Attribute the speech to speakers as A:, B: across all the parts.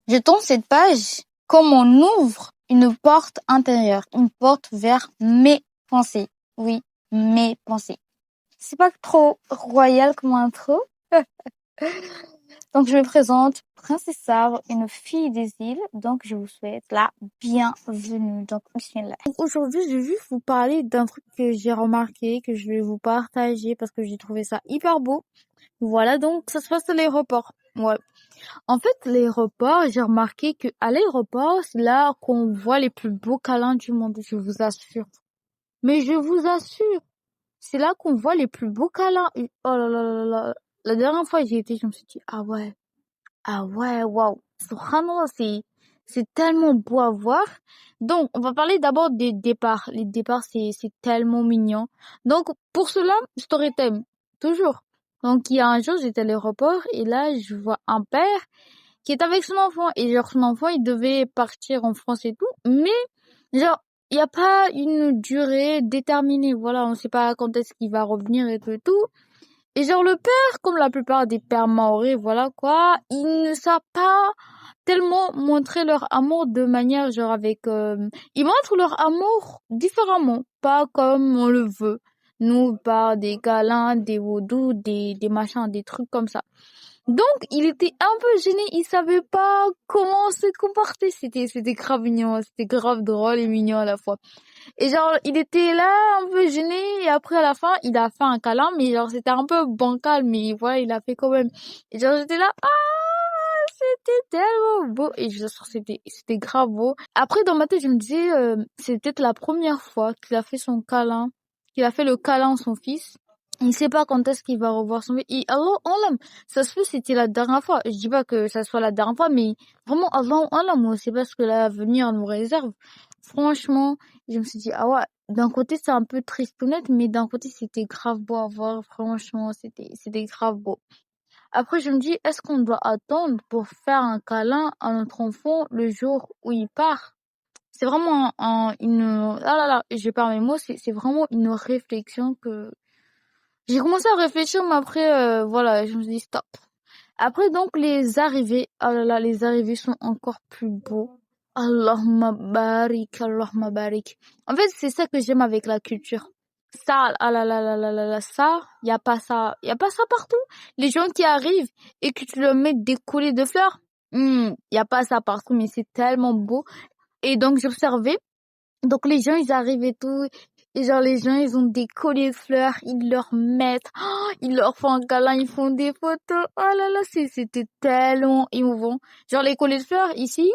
A: Je tourne cette page comme on ouvre une porte intérieure, une porte vers mes pensées. Oui, mes pensées. C'est pas trop royal comme intro. Donc, je me présente, Princesse Sarah, une fille des îles. Donc, je vous souhaite la bienvenue. Donc, bismillah. Aujourd'hui, je vais juste vous parler d'un truc que j'ai remarqué, que je vais vous partager parce que j'ai trouvé ça hyper beau. Voilà, donc, ça se passe à l'aéroport. Ouais. En fait, l'aéroport, j'ai remarqué que à l'aéroport, c'est là qu'on voit les plus beaux câlins du monde, je vous assure. Mais je vous assure, c'est là qu'on voit les plus beaux câlins. Et oh là là là là. La dernière fois que j'y étais, je me suis dit, ah ouais, waouh. Subhanallah, c'est tellement beau à voir. Donc, on va parler d'abord des départs. Les départs, c'est tellement mignon. Donc, pour cela, story time. Toujours. Donc, il y a un jour, j'étais à l'aéroport et là, je vois un père qui est avec son enfant. Et genre, son enfant, il devait partir en France et tout. Mais, genre, il n'y a pas une durée déterminée. Voilà, on sait pas quand est-ce qu'il va revenir et tout et tout. Et genre, le père, comme la plupart des pères maoris, voilà quoi, ils ne savent pas tellement montrer leur amour de manière genre avec... ils montrent leur amour différemment, pas comme on le veut. Nous, par des câlins, des vaudous, des machins, des trucs comme ça. Donc, il était un peu gêné, il savait pas comment se comporter. C'était grave mignon, c'était grave drôle et mignon à la fois. Et genre, il était là, un peu gêné, et après, à la fin, il a fait un câlin, mais genre, c'était un peu bancal, mais voilà, il a fait quand même. Et genre, j'étais là, c'était tellement beau. Et je sûr, c'était grave beau. Après, dans ma tête, je me disais, c'est peut-être la première fois qu'il a fait son câlin, qu'il a fait le câlin à son fils. Il sait pas quand est-ce qu'il va revoir son fils. Et Allah, Allah, ça se peut, c'était la dernière fois. Je dis pas que ça soit la dernière fois, mais vraiment, Allah, Allah, moi, c'est pas ce que l'avenir nous réserve. Franchement, je me suis dit, ah ouais, d'un côté, c'est un peu tristounette, mais d'un côté, c'était grave beau à voir. Franchement, c'était grave beau. Après, je me dis, est-ce qu'on doit attendre pour faire un câlin à notre enfant le jour où il part? C'est vraiment ah là là, je perds mes mots, c'est vraiment une réflexion que, j'ai commencé à réfléchir, mais après, voilà, je me suis dit, stop. Après, donc, les arrivées, oh là là, les arrivées sont encore plus beaux. Allahumma barik, Allahumma barik. En fait, c'est ça que j'aime avec la culture. Ça, ah là là là là là là, ça, y a pas ça, y a pas ça partout. Les gens qui arrivent et que tu leur mets des colliers de fleurs, y a pas ça partout, mais c'est tellement beau. Et donc, j'observais, donc les gens, ils arrivent et tout, et genre les gens, ils ont des colliers de fleurs, ils leur mettent, ils leur font un câlin, ils font des photos. Oh là là, c'était tellement émouvant. Genre les colliers de fleurs, ici,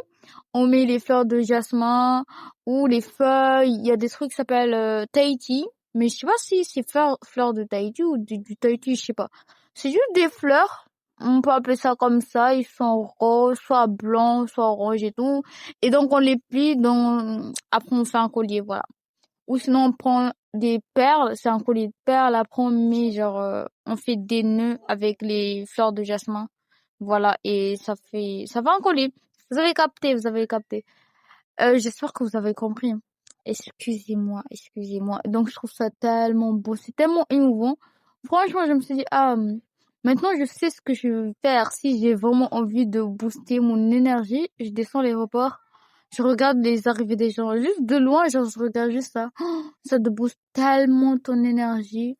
A: on met les fleurs de jasmin ou les feuilles. Il y a des trucs qui s'appellent Tahiti, mais je sais pas si c'est fleurs de Tahiti ou du Tahiti, je sais pas. C'est juste des fleurs. On peut appeler ça comme ça. Ils sont roses, soit blancs, soit orange et tout. Et donc on les plie. Après on fait un collier, voilà. Ou sinon on prend des perles. C'est un collier de perles. Après on met genre, on fait des nœuds avec les fleurs de jasmin. Voilà, et ça fait un collier. Vous avez capté, vous avez capté. J'espère que vous avez compris. Excusez-moi, excusez-moi. Donc, je trouve ça tellement beau, c'est tellement émouvant. Franchement, je me suis dit, maintenant, je sais ce que je veux faire. Si j'ai vraiment envie de booster mon énergie, je descends l'aéroport, je regarde les arrivées des gens. Juste de loin, genre, je regarde juste ça. Ça te booste tellement ton énergie.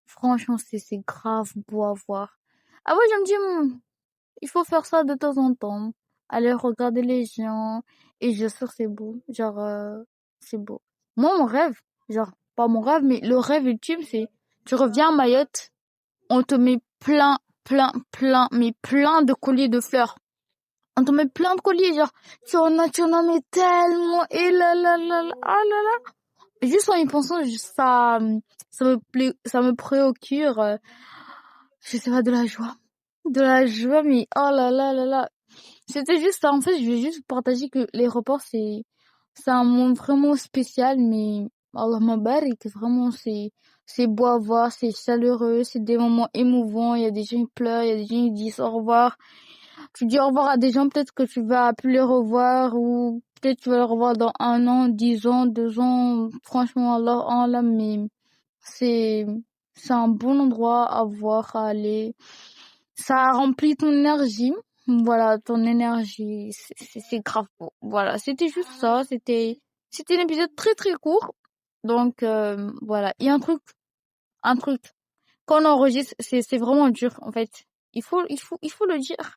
A: Franchement, c'est grave beau à voir. Ah ouais, je me dis, il faut faire ça de temps en temps. Aller regarder les gens. Et je sais que c'est beau. Genre, c'est beau. Moi, mon rêve, genre, pas mon rêve, mais le rêve ultime, c'est, tu reviens à Mayotte, on te met mais plein de colliers de fleurs. On te met plein de colliers, genre, tu en as mis tellement, et là là là là, ah là là. Juste en y pensant, ça me préoccupe, je sais pas, de la joie. De la joie, mais oh là là là là. C'était juste ça. En fait, je vais juste partager que l'aéroport, c'est un monde vraiment spécial, mais Allah Mabarik, vraiment, c'est beau à voir, c'est chaleureux, c'est des moments émouvants. Il y a des gens qui pleurent, il y a des gens qui disent au revoir. Tu dis au revoir à des gens, peut-être que tu vas plus les revoir, ou peut-être tu vas les revoir dans 1 an, 10 ans, 2 ans. Franchement, Allah, mais c'est, c'est un bon endroit à voir, à aller. Ça remplit ton énergie. Voilà, ton énergie, c'est grave beau. Voilà, c'était juste ça. C'était un épisode très très court. Donc voilà, il y a un truc. Quand on enregistre, c'est vraiment dur en fait. Il faut le dire.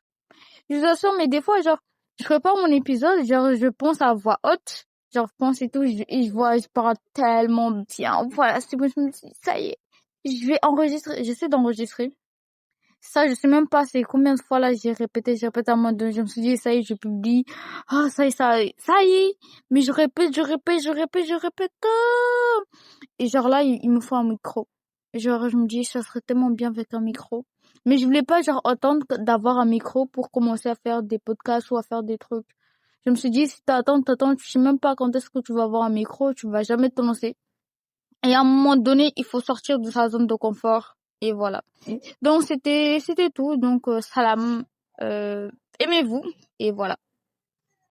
A: Je vous assure, mais des fois, genre, je prépare mon épisode, genre, je pense à voix haute, genre, je pense et tout, et je vois, je parle tellement bien. Voilà, c'est bon, je me dis, ça y est, je vais enregistrer, j'essaie d'enregistrer. Ça, je sais même pas c'est combien de fois là j'ai répété à un moment donné, je me suis dit, ça y est, je publie. Ah, ça y est. Mais je répète, je répète. Et genre là, il me faut un micro. Genre, je me dis, ça serait tellement bien avec un micro. Mais je voulais pas, genre, attendre d'avoir un micro pour commencer à faire des podcasts ou à faire des trucs. Je me suis dit, si t'attends, tu sais même pas quand est-ce que tu vas avoir un micro, tu vas jamais te lancer. Et à un moment donné, il faut sortir de sa zone de confort. Et voilà. Donc, c'était tout. Donc, salam, aimez-vous. Et voilà.